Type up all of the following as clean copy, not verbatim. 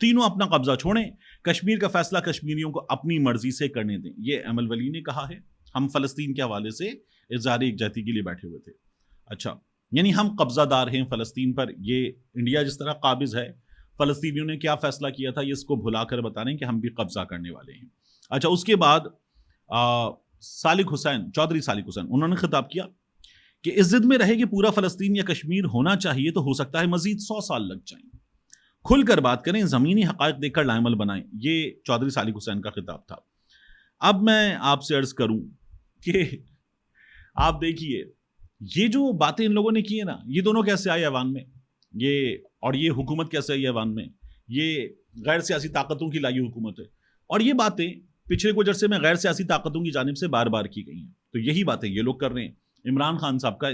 تینوں اپنا قبضہ چھوڑیں, کشمیر کا فیصلہ کشمیریوں کو اپنی مرضی سے کرنے دیں. یہ ایم ولی نے کہا ہے. ہم فلسطین کے حوالے سے اظہار یکجہتی کے لیے بیٹھے ہوئے تھے. اچھا, یعنی ہم قبضہ دار ہیں فلسطین پر. یہ انڈیا جس طرح قابض ہے, فلسطینیوں نے کیا فیصلہ کیا تھا یہ اس کو بھلا کر بتا رہے ہیں کہ ہم بھی قبضہ کرنے والے ہیں. اچھا, اس کے بعد سالک حسین, چودھری سالک حسین, انہوں نے خطاب کیا کہ اس ضد میں رہے کہ پورا فلسطین یا کشمیر ہونا چاہیے تو ہو سکتا ہے مزید 100 سال لگ جائیں. کھل کر بات کریں, زمینی حقائق دیکھ کر لائمل بنائیں. یہ چودھری سالک حسین کا خطاب تھا. اب میں آپ سے عرض کروں کہ آپ دیکھیے یہ جو باتیں ان لوگوں نے کی ہیں نا, یہ دونوں کیسے آئے ایوان میں, یہ اور یہ حکومت کیسے آئی ایوان میں, یہ غیر سیاسی طاقتوں کی لائی حکومت ہے. اور یہ باتیں پچھلے کچھ عرصے میں غیر سیاسی طاقتوں کی جانب سے بار بار کی گئی ہیں. تو یہی باتیں یہ لوگ کر رہے ہیں. عمران خان صاحب کا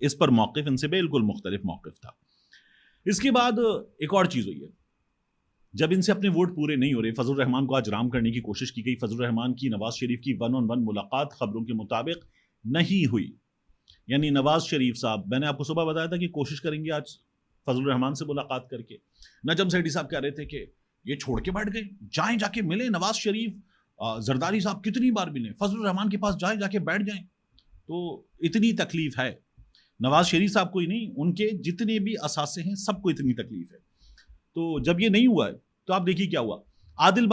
اس پر موقف ان سے بالکل مختلف موقف تھا. اس کے بعد ایک اور چیز ہوئی ہے, جب ان سے اپنے ووٹ پورے نہیں ہو رہے, فضل الرحمان کو آج رام کرنے کی کوشش کی گئی. فضل الرحمان کی نواز شریف کی 1-on-1 ملاقات خبروں کے مطابق نہیں ہوئی. یعنی نواز شریف صاحب, میں نے آپ کو صبح بتایا تھا کہ کوشش کریں گے آج فضل الرحمان سے ملاقات کر کے. نجم سیٹھی صاحب کہہ رہے تھے کہ یہ چھوڑ کے بیٹھ گئے, جائیں جا کے ملیں نواز شریف, زرداری صاحب کتنی بار ملیں, فضل الرحمان کے پاس جائیں جا کے بیٹھ جائیں. تو اتنی تکلیف ہے نواز شریف صاحب کو ہی نہیں, ان کے جتنے بھی اثاثے ہیں سب کو اتنی تکلیف ہے. تو جب یہ نہیں ہوا ہے تو آپ دیکھیے کیا ہوا. عادل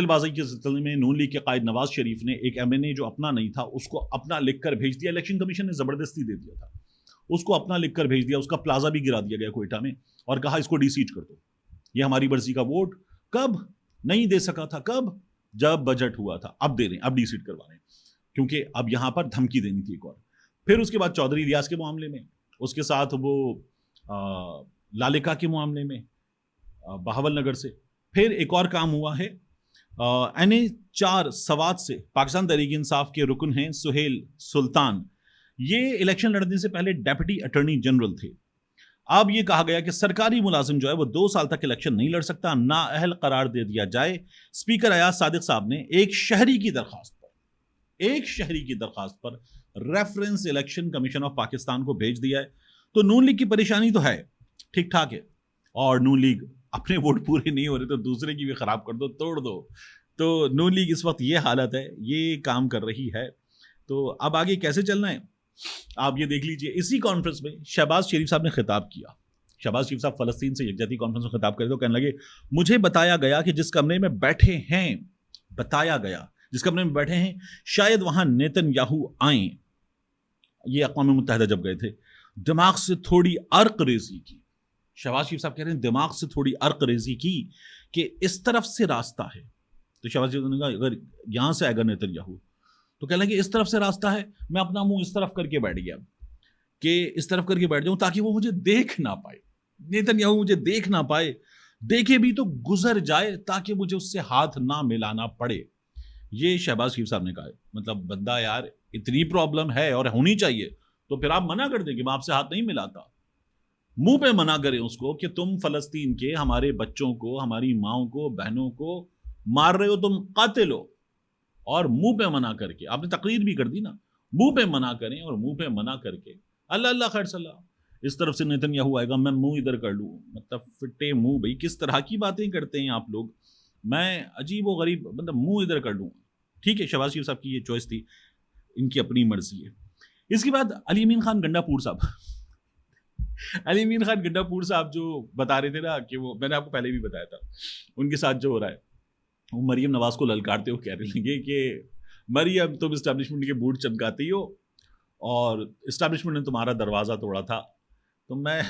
بازئی کے سلسلے میں نون لیگ کے قائد نواز شریف نے ایک ایم این اے جو اپنا نہیں تھا اس کو اپنا لکھ کر بھیج دیا. الیکشن کمیشن نے زبردستی دے دیا تھا, اس کو اپنا لکھ کر بھیج دیا. اس کا پلازا بھی گرا دیا گیا کوئٹہ میں اور کہا اس کو ڈی سیٹ کر دو. یہ ہماری مرضی کا ووٹ کب نہیں دے سکا تھا, کب, جب بجٹ ہوا تھا. اب دے رہے ہیں, اب ڈی سیٹ کروا رہے ہیں, کیونکہ اب یہاں پر دھمکی دینی تھی ایک اور. پھر اس کے بعد چودھری ریاض کے معاملے میں, اس کے ساتھ وہ لالکا کے معاملے میں بہاول نگر سے. پھر ایک اور کام ہوا ہے, NA4 سوات سے پاکستان تحریک انصاف کے رکن ہیں سہیل سلطان. یہ الیکشن لڑنے سے پہلے ڈیپٹی اٹارنی جنرل تھے. اب یہ کہا گیا کہ سرکاری ملازم جو ہے وہ 2 سال تک الیکشن نہیں لڑ سکتا, نااہل قرار دے دیا جائے. اسپیکر ایاز صادق صاحب نے ایک شہری کی درخواست پر reference election commission of Pakistan کو بھیج دیا ہے. تو نون لیگ کی پریشانی تو ہے, ٹھیک ٹھاک ہے, اور نون لیگ اپنے ووٹ پورے نہیں ہو رہے تو دوسرے کی بھی خراب کر دو, توڑ دو. تو نون لیگ اس وقت یہ حالت ہے, یہ کام کر رہی ہے. تو اب آگے کیسے چلنا ہے آپ یہ دیکھ لیجئے. اسی کانفرنس میں شہباز شریف صاحب نے خطاب کیا. شہباز شریف صاحب فلسطین سے یکجہتی کانفرنس میں خطاب کرے تو کہنے لگے, مجھے بتایا گیا کہ جس کمرے میں بیٹھے ہیں شاید وہاں نیتن یاہو آئیں. یہ اقوام متحدہ جب گئے تھے, دماغ سے تھوڑی عرق ریزی کی. شہباز شریف صاحب کہہ رہے ہیں دماغ سے تھوڑی عرق ریزی کی کہ اس طرف سے راستہ ہے. تو شہباز شریف نے کہا اگر یہاں سے آئے گا نیتن یاہو تو کہنے لگے اس طرف سے راستہ ہے. میں اپنا منہ اس طرف کر کے بیٹھ گیا کہ اس طرف کر کے بیٹھ جاؤں تاکہ وہ مجھے دیکھ نہ پائے, نیتن یاہو مجھے دیکھ نہ پائے, دیکھے بھی تو گزر جائے تاکہ مجھے اس سے ہاتھ نہ ملانا پڑے. یہ شہباز شریف صاحب نے کہا ہے. مطلب بندہ یار اتنی پرابلم ہے اور ہونی چاہیے تو پھر آپ منع کر دیں کہ میں آپ سے ہاتھ نہیں ملاتا. منہ پہ منع کریں اس کو کہ تم فلسطین کے ہمارے بچوں کو, ہماری ماؤں کو, بہنوں کو مار رہے ہو, تم قاتل ہو. اور منہ پہ منع کر کے, آپ نے تقریر بھی کر دی نا, منہ پہ منع کریں اور منہ پہ منع کر کے اللہ خیر صلی اللہ. اس طرف سے نیتن یاہو آئے گا, میں منہ ادھر کر لوں. مطلب فٹے منہ, بھائی کس طرح کی باتیں کرتے ہیں آپ لوگ, میں عجیب و غریب, مطلب منہ ادھر کر لوں. ٹھیک ہے, شہباز شریف صاحب کی یہ چوائس تھی, ان کی اپنی مرضی ہے. اس کے بعد علی امین خان گنڈا پور صاحب جو بتا رہے تھے نا کہ وہ, میں نے آپ کو پہلے بھی بتایا تھا, ان کے ساتھ جو ہو رہا ہے, وہ مریم نواز کو للکارتے ہوئے کہہ رہے لگے کہ مریم تم اسٹیبلشمنٹ کے بوٹ چمکاتی ہو اور اسٹیبلشمنٹ نے تمہارا دروازہ توڑا تھا. تو میں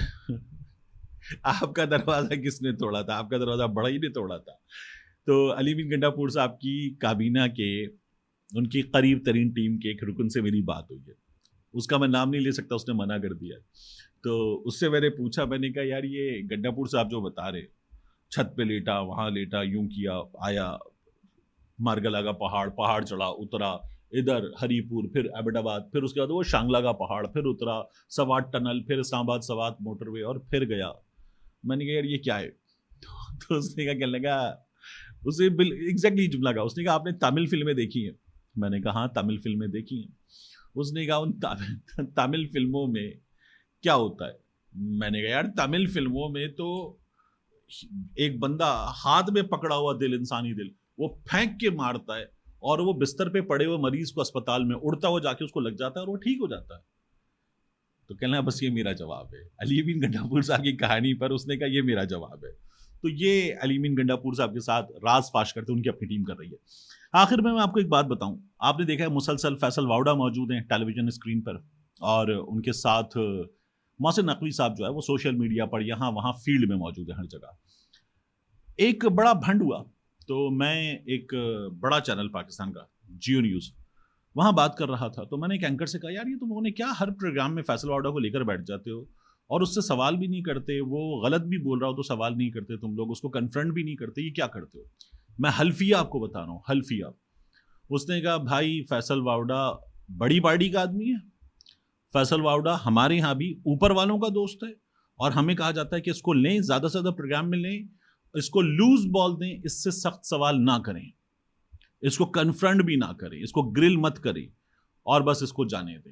آپ کا دروازہ کس نے توڑا تھا, آپ کا دروازہ بڑا ہی نے توڑا تھا. تو علی امین گنڈا پور صاحب کی کابینہ کے, ان کی قریب ترین ٹیم کے ایک رکن سے میری بات ہوئی ہے. اس کا میں نام نہیں لے سکتا, اس نے منع کر دیا. تو اس سے میں نے پوچھا, میں نے کہا یار یہ گنڈا پور صاحب جو بتا رہے, چھت پہ لیٹا, وہاں لیٹا, یوں کیا, آیا مارگلا کا پہاڑ چڑھا, اترا, ادھر ہری پور, پھر ایبٹ آباد, پھر اس کے بعد وہ شانگلہ کا پہاڑ, پھر اترا سوات ٹنل, پھر اسلام آباد سوات موٹر وے, اور پھر گیا. میں نے کہا یار یہ کیا ہے؟ تو اس نے کہا, کہنے لگا, اسے ایگزیکٹلی جملہ کہا, اس نے کہا آپ نے تامل فلمیں دیکھی ہیں؟ میں نے کہا ہاں تامل فلمیں دیکھی ہیں. اس نے کہا ان تامل فلموں میں کیا ہوتا ہے؟ میں نے کہا یار تامل فلموں میں تو ایک بندہ ہاتھ میں پکڑا ہوا دل، انسانی دل، وہ پھینک کے مارتا ہے اور وہ بستر پہ پڑے ہوئے مریض کو اسپتال میں اڑتا ہوا جا کے اس کو لگ جاتا ہے اور وہ ٹھیک ہو جاتا ہے. تو کہنا بس یہ میرا جواب ہے علی امین گنڈاپور صاحب کی کہانی پر. اس نے کہا یہ میرا جواب ہے. تو یہ علی امین گنڈاپور صاحب کے ساتھ راز فاش کرتے ان کی اپنی ٹیم کر رہی ہے. آخر میں آپ کو ایک بات بتاؤں, آپ نے دیکھا ہے مسلسل فیصل واؤڈا موجود ہیں ٹیلی ویژن اسکرین پر, اور ان کے ساتھ محسن نقوی صاحب جو ہے وہ سوشل میڈیا پر یہاں وہاں فیلڈ میں موجود ہے ہر جگہ. ایک بڑا بھنڈ ہوا تو میں ایک بڑا چینل پاکستان کا جیو نیوز وہاں بات کر رہا تھا, تو میں نے ایک اینکر سے کہا یار یہ تم لوگوں نے کیا ہر پروگرام میں فیصل واؤڈا کو لے کر بیٹھ جاتے ہو اور اس سے سوال بھی نہیں کرتے, وہ غلط بھی بول رہا ہو تو سوال نہیں کرتے تم لوگ, اس کو کنفرنٹ بھی نہیں کرتے, یہ کیا کرتے ہو؟ میں حلفیہ آپ کو بتا رہا ہوں, حلفیہ. اس نے کہا بھائی فیصل واؤڈا بڑی پارٹی کا آدمی ہے, فیصل واؤڈا ہمارے یہاں بھی اوپر والوں کا دوست ہے, اور ہمیں کہا جاتا ہے کہ اس کو لیں, زیادہ سے زیادہ پروگرام میں لیں, اس کو لوز بال دیں, اس سے سخت سوال نہ کریں, اس کو کنفرنٹ بھی نہ کریں, اس کو گرل مت کریں, اور بس اس کو جانے دیں.